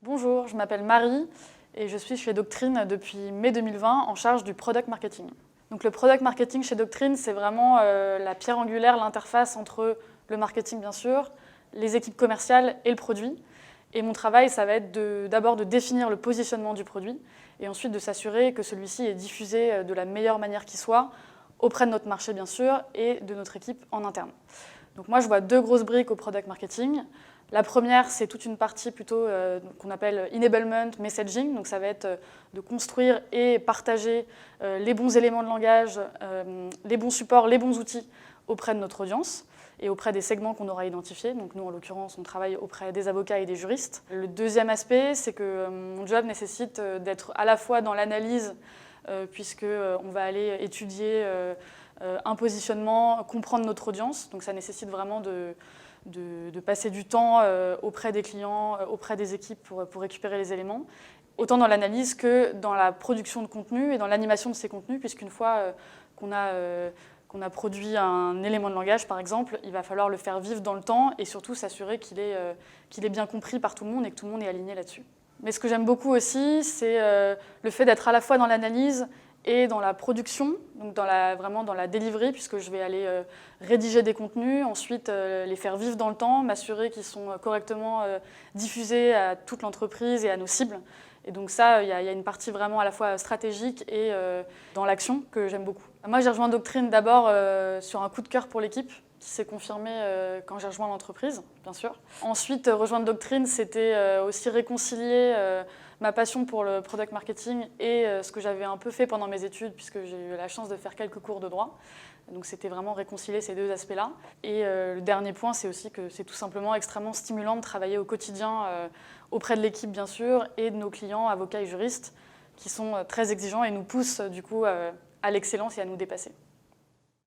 Bonjour, je m'appelle Marie et je suis chez Doctrine depuis mai 2020 en charge du product marketing. Donc le product marketing chez Doctrine, c'est vraiment la pierre angulaire, l'interface entre le marketing bien sûr, les équipes commerciales et le produit. Et mon travail, ça va être d'abord de définir le positionnement du produit et ensuite de s'assurer que celui-ci est diffusé de la meilleure manière qui soit auprès de notre marché bien sûr et de notre équipe en interne. Donc moi, je vois deux grosses briques au product marketing. La première, c'est toute une partie plutôt qu'on appelle enablement, messaging. Donc ça va être de construire et partager les bons éléments de langage, les bons supports, les bons outils auprès de notre audience et auprès des segments qu'on aura identifiés. Donc nous, en l'occurrence, on travaille auprès des avocats et des juristes. Le deuxième aspect, c'est que mon job nécessite d'être à la fois dans l'analyse, puisqu'on va aller étudier un positionnement, comprendre notre audience. Donc ça nécessite vraiment de passer du temps auprès des clients, auprès des équipes pour récupérer les éléments, autant dans l'analyse que dans la production de contenu et dans l'animation de ces contenus, puisqu'une fois qu'on a produit un élément de langage, par exemple, il va falloir le faire vivre dans le temps et surtout s'assurer qu'il est bien compris par tout le monde et que tout le monde est aligné là-dessus. Mais ce que j'aime beaucoup aussi, c'est le fait d'être à la fois dans l'analyse et dans la production, donc vraiment dans la delivery, puisque je vais aller rédiger des contenus, ensuite les faire vivre dans le temps, m'assurer qu'ils sont correctement diffusés à toute l'entreprise et à nos cibles. Et donc ça, il y a une partie vraiment à la fois stratégique et dans l'action que j'aime beaucoup. Moi, j'ai rejoint Doctrine d'abord sur un coup de cœur pour l'équipe, qui s'est confirmé quand j'ai rejoint l'entreprise, bien sûr. Ensuite, rejoindre Doctrine, c'était aussi réconcilier ma passion pour le product marketing et ce que j'avais un peu fait pendant mes études, puisque j'ai eu la chance de faire quelques cours de droit. Donc c'était vraiment réconcilier ces deux aspects-là. Et le dernier point, c'est aussi que c'est tout simplement extrêmement stimulant de travailler au quotidien auprès de l'équipe, bien sûr, et de nos clients, avocats et juristes, qui sont très exigeants et nous poussent du coup à l'excellence et à nous dépasser.